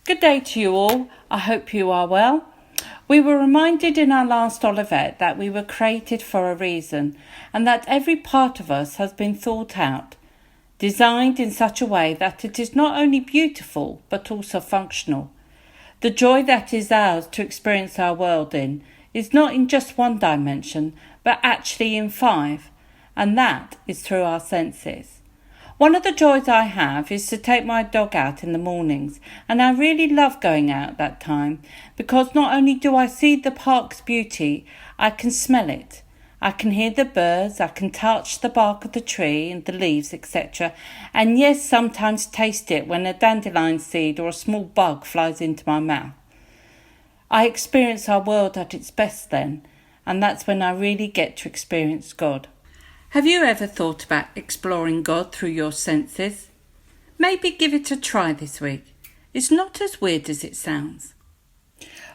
Good day to you all. I hope you are well. We were reminded in our last Olivet that we were created for a reason and that every part of us has been thought out, designed in such a way that it is not only beautiful but also functional. The joy that is ours to experience our world in is not in just one dimension but actually in 5, and that is through our senses. One of the joys I have is to take my dog out in the mornings, and I really love going out that time because not only do I see the park's beauty, I can smell it. I can hear the birds, I can touch the bark of the tree and the leaves, etc. And yes, sometimes taste it when a dandelion seed or a small bug flies into my mouth. I experience our world at its best then, and that's when I really get to experience God. Have you ever thought about exploring God through your senses? Maybe give it a try this week. It's not as weird as it sounds.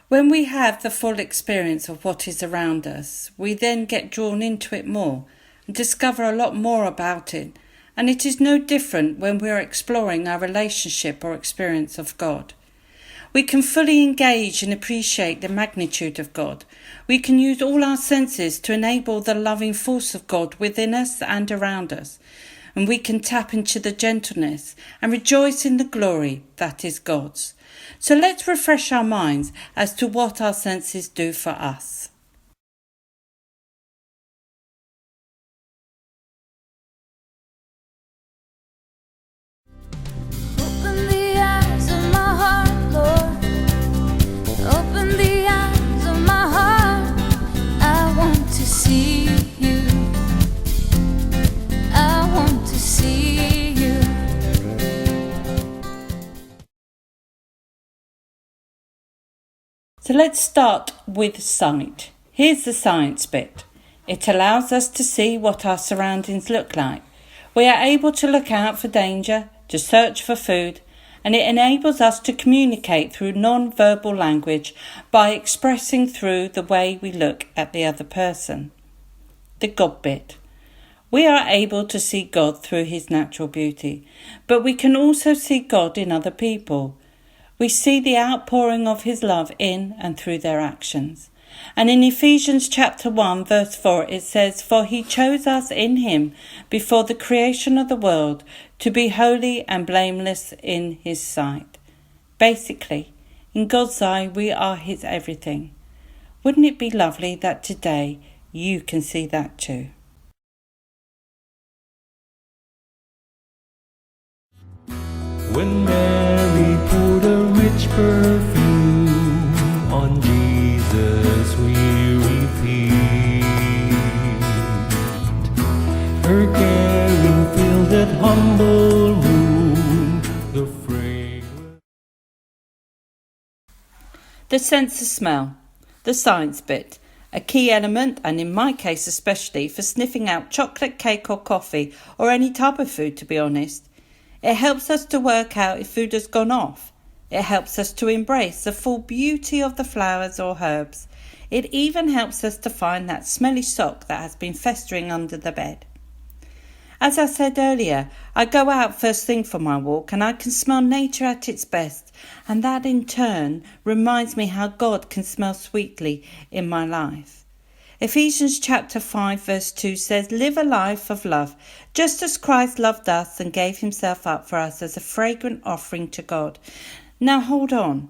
When we have the full experience of what is around us, we then get drawn into it more and discover a lot more about it. And it is no different when we are exploring our relationship or experience of God. We can fully engage and appreciate the magnitude of God. We can use all our senses to enable the loving force of God within us and around us. And we can tap into the gentleness and rejoice in the glory that is God's. So let's refresh our minds as to what our senses do for us. So let's start with sight. Here's the science bit. It allows us to see what our surroundings look like. We are able to look out for danger, to search for food, and it enables us to communicate through non-verbal language by expressing through the way we look at the other person. The God bit. We are able to see God through his natural beauty, but we can also see God in other people. We see the outpouring of his love in and through their actions. And in Ephesians chapter 1 verse 4 it says, "For he chose us in him before the creation of the world to be holy and blameless in his sight." Basically, in God's eye we are his everything. Wouldn't it be lovely that today you can see that too? When Mary poured a rich perfume on Jesus' weary feet, her caring filled that humble room, the fragrance. The sense of smell, the science bit, a key element, and in my case especially, for sniffing out chocolate, cake or coffee, or any type of food, to be honest. It helps us to work out if food has gone off. It helps us to embrace the full beauty of the flowers or herbs. It even helps us to find that smelly sock that has been festering under the bed. As I said earlier, I go out first thing for my walk and I can smell nature at its best, and that in turn reminds me how God can smell sweetly in my life. Ephesians chapter 5 verse 2 says, "Live a life of love, just as Christ loved us and gave himself up for us as a fragrant offering to God." Now hold on.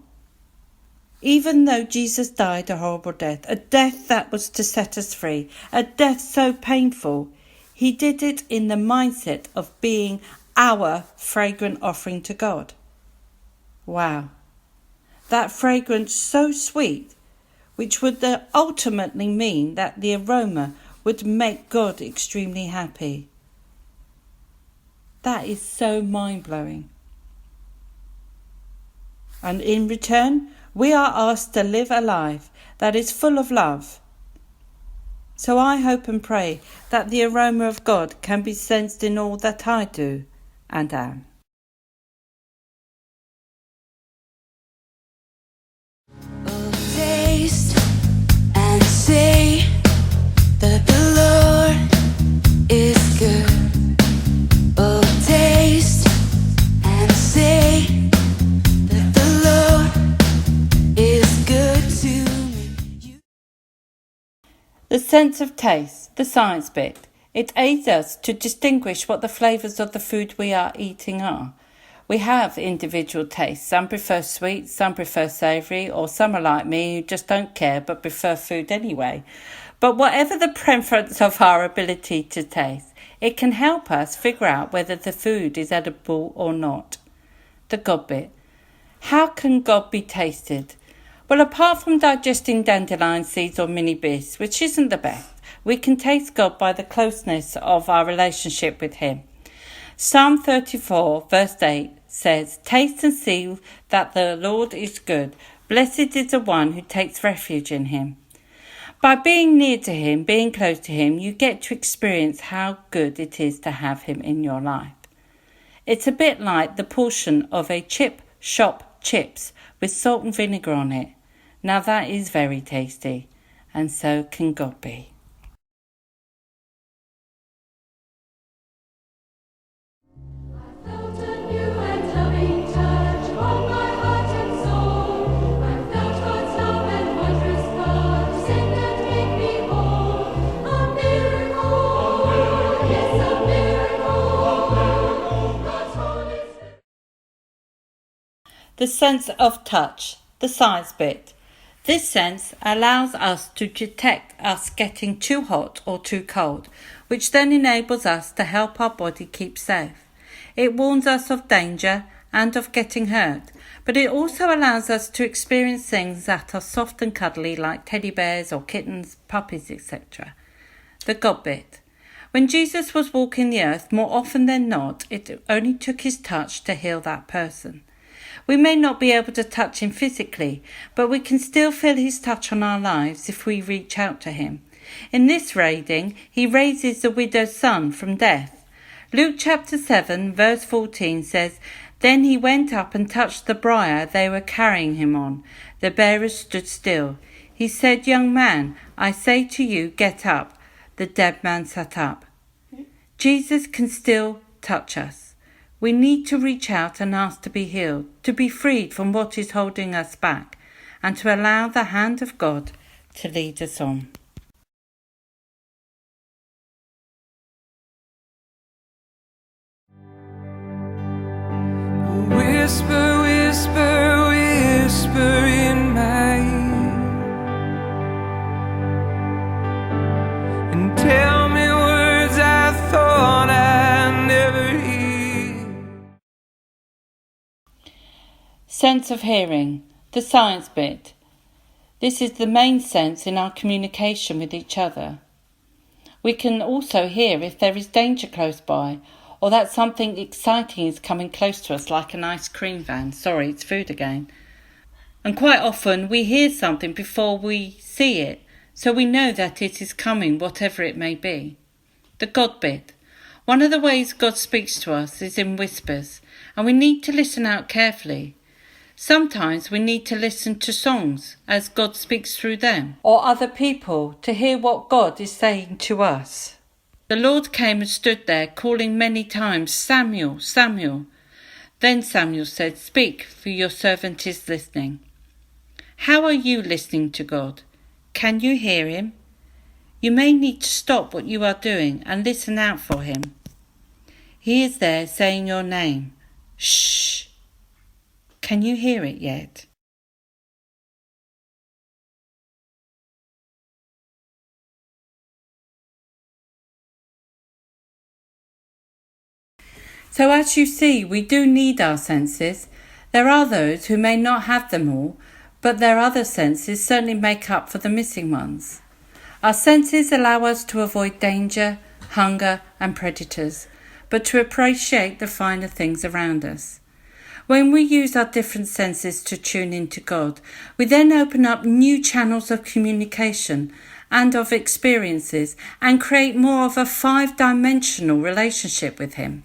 Even though Jesus died a horrible death, a death that was to set us free, a death so painful, he did it in the mindset of being our fragrant offering to God. Wow. That fragrance so sweet, which would ultimately mean that the aroma would make God extremely happy. That is so mind-blowing. And in return, we are asked to live a life that is full of love. So I hope and pray that the aroma of God can be sensed in all that I do and am. Taste and see that the Lord is good. Oh, taste and see that the Lord sense of taste, the science bit. It aids us to distinguish what the flavours of the food we are eating are. We have individual tastes. Some prefer sweet, some prefer savoury, or some are like me who just don't care but prefer food anyway. But whatever the preference of our ability to taste, it can help us figure out whether the food is edible or not. The God bit. How can God be tasted? Well, apart from digesting dandelion seeds or mini beets, which isn't the best, we can taste God by the closeness of our relationship with Him. Psalm 34 verse 8 says, "Taste and see that the Lord is good. Blessed is the one who takes refuge in Him." By being near to Him, being close to Him, you get to experience how good it is to have Him in your life. It's a bit like the portion of a chip shop chips with salt and vinegar on it. Now that is very tasty, and so can God be. Felt a new and loving touch on my heart and soul. I felt God's love and wondrous God send and make me whole. A miracle, yes, a miracle. God's Holy Spirit. The sense of touch, the science bit. This sense allows us to detect us getting too hot or too cold, which then enables us to help our body keep safe. It warns us of danger and of getting hurt, but it also allows us to experience things that are soft and cuddly like teddy bears or kittens, puppies, etc. The God bit. When Jesus was walking the earth, more often than not, it only took His touch to heal that person. We may not be able to touch Him physically, but we can still feel His touch on our lives if we reach out to Him. In this reading, He raises the widow's son from death. Luke chapter 7 verse 14 says, "Then He went up and touched the briar they were carrying Him on. The bearers stood still. He said, 'Young man, I say to you, get up.' The dead man sat up." Jesus can still touch us. We need to reach out and ask to be healed, to be freed from what is holding us back, and to allow the hand of God to lead us on. Whisper, whisper, whisper in my ear, and tell me words I thought I'd never hear. Sense of hearing, the science bit. This is the main sense in our communication with each other. We can also hear if there is danger close by, or that something exciting is coming close to us, like an ice cream van. Sorry, it's food again. And quite often we hear something before we see it, so we know that it is coming, whatever it may be. The God bit. One of the ways God speaks to us is in whispers, and we need to listen out carefully. Sometimes we need to listen to songs as God speaks through them, or other people to hear what God is saying to us. The Lord came and stood there, calling many times, "Samuel, Samuel." Then Samuel said, "Speak, for your servant is listening." How are you listening to God? Can you hear Him? You may need to stop what you are doing and listen out for Him. He is there saying your name. Shh. Can you hear it yet? So as you see, we do need our senses. There are those who may not have them all, but their other senses certainly make up for the missing ones. Our senses allow us to avoid danger, hunger and predators, but to appreciate the finer things around us. When we use our different senses to tune into God, we then open up new channels of communication and of experiences and create more of a 5-dimensional relationship with Him.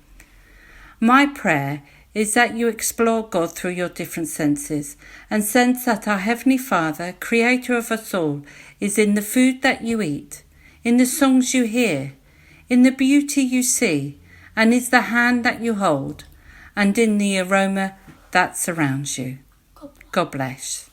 My prayer is that you explore God through your different senses and sense that our Heavenly Father, Creator of us all, is in the food that you eat, in the songs you hear, in the beauty you see, and is the hand that you hold, and in the aroma that surrounds you. God bless.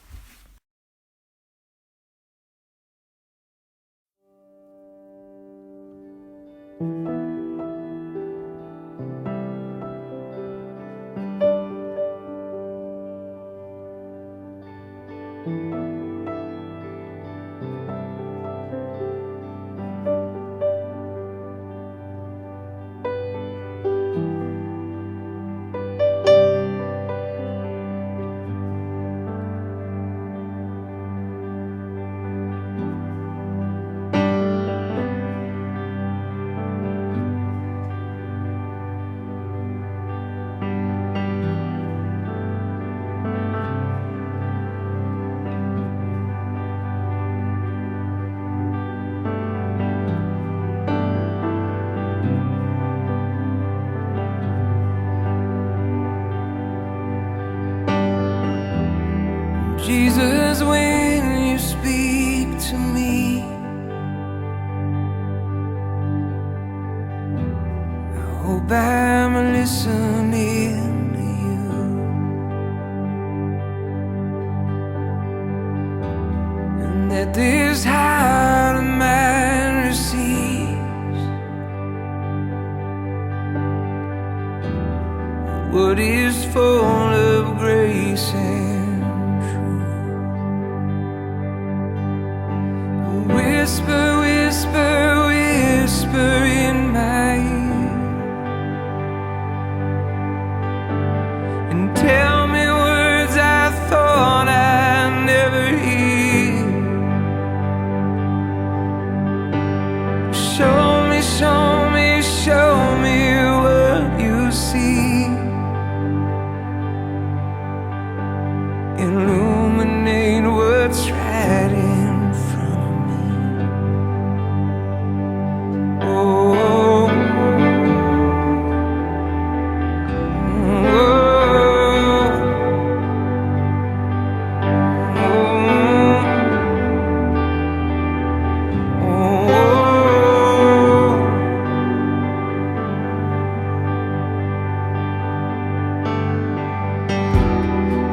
Jesus, when you speak to me, I hope I'm listening to you, and that this heart of mine receives what is full of grace and whisper, whisper, whisper in my ear, and tell me words I thought I'd never hear. Show me, show me, show me what you see. Illuminate what's right in front of me. Oh,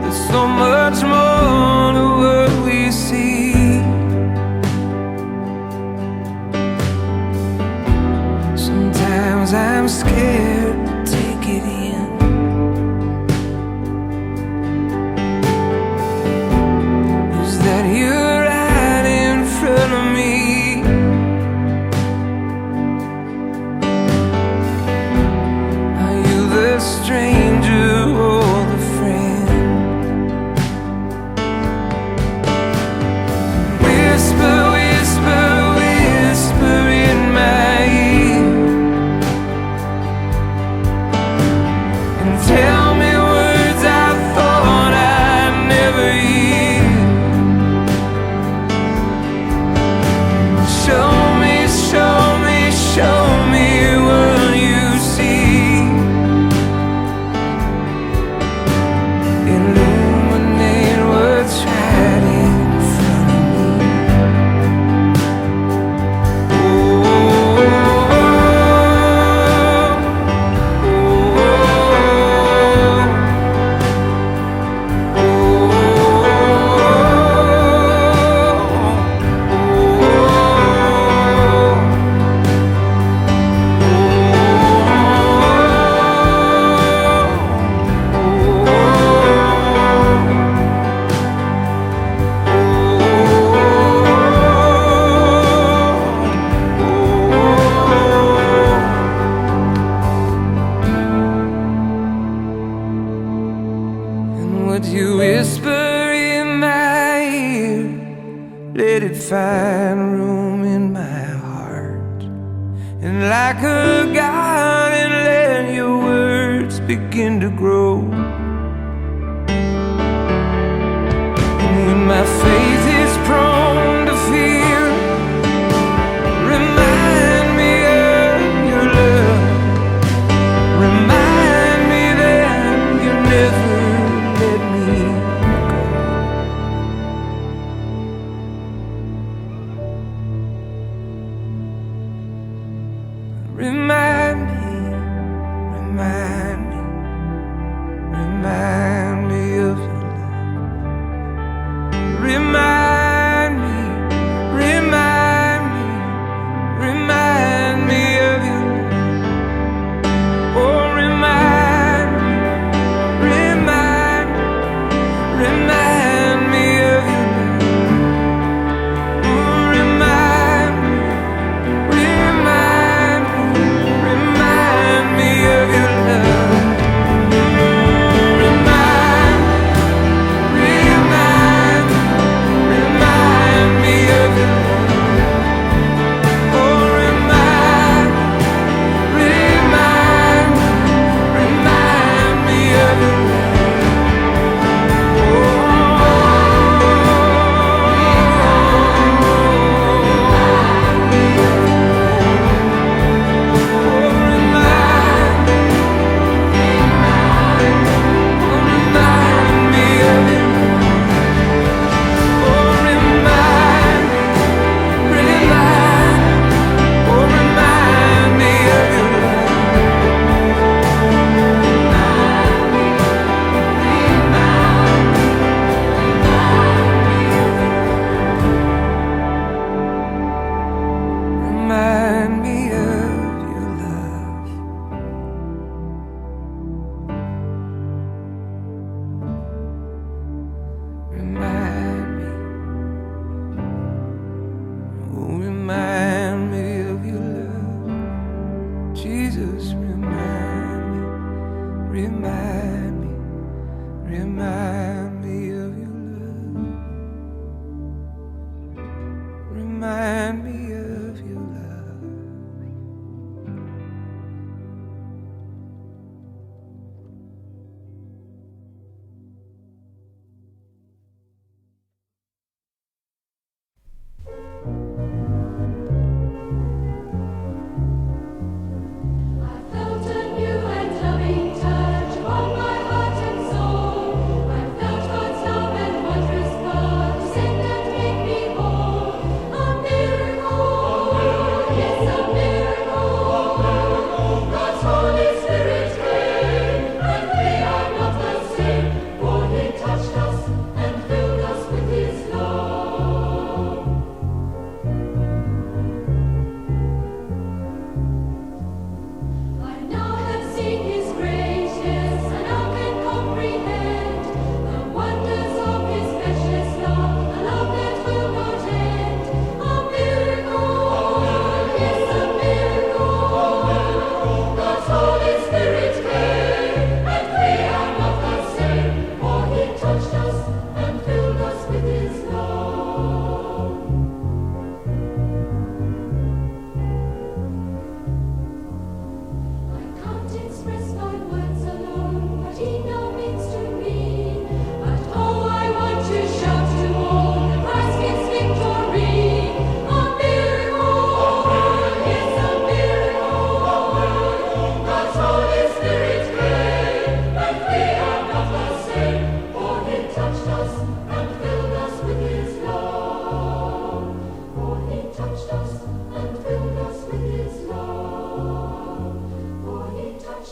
there's so much more to what we see. Sometimes I'm scared to take it in. Is that you're right in front of me? Are you the stranger or the friend? Whisper, whisper, whisper in my ear, and tell me words I thought I'd never hear. Show me, show me, show me what you see. Illuminate what's right in front of me. And would you whisper in my ear? Let it find room in my heart, and like a garden, let your words begin to grow. And when my faith is prone to fear, remind me of your love. Remind me that you never let me go. Remind me, remind me,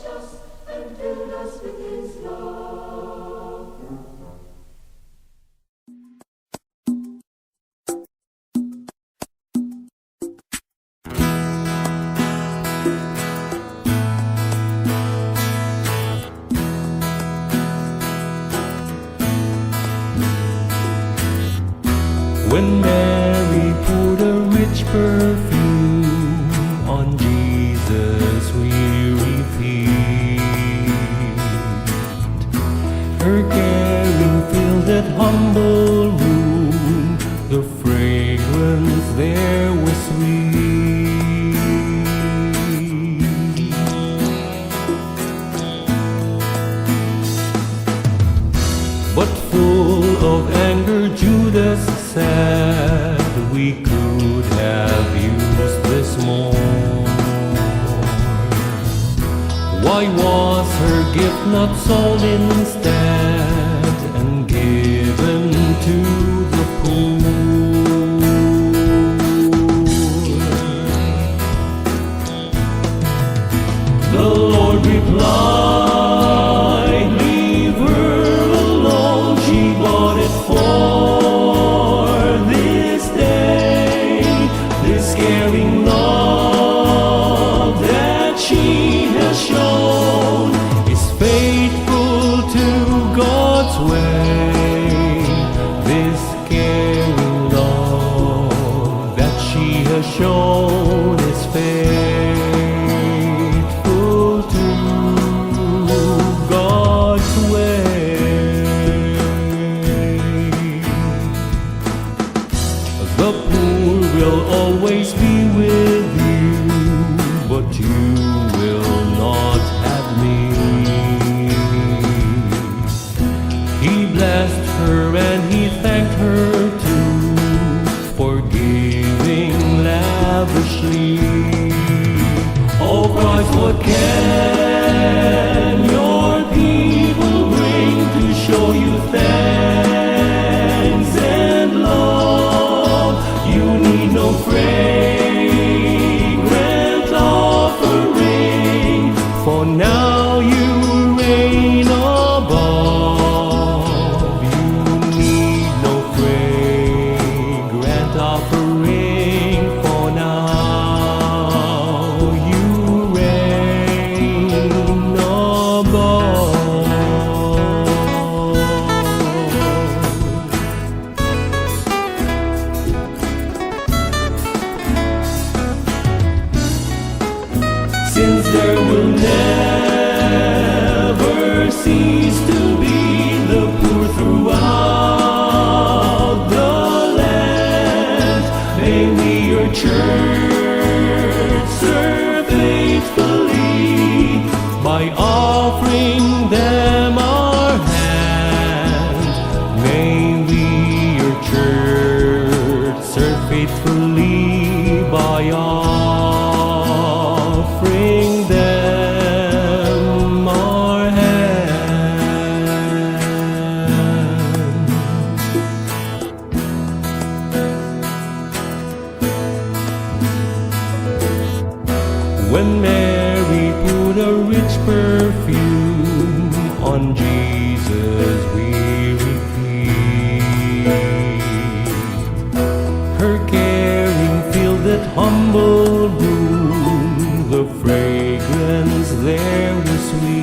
washed us and filled us with his love. When Mary poured a rich perfume on Jesus' weary feet, her caring filled that humble room, the fragrance there was sweet. But full of anger, Judas said, we could have used this more. Why was her gift not sold instead and given to the poor? The Lord replied, leave her alone, she bought it for this day. This caring love that she has shown is faithful to God's way. This caring love that she has shown is faithful to God's way. The poor will always be with you, but you will not have me. He blessed her and he thanked her too for giving lavishly. Oh Christ, what can your people bring to show you thanks and love? You need no fragrant offering, for now you reign above. You need no fragrant offering, for now you reign above. Since there will never cease to be the poor throughout the land, may we your church serve faithfully by offering them our hand. May we your church serve faithfully by offering them our hand. When Mary put a rich perfume on Jesus' weary feet, her caring filled that humble room, the fragrance there was sweet.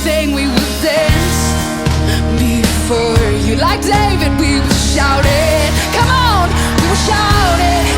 sing, we will dance. Before you, like David, we will shout it. Come on, we will shout it.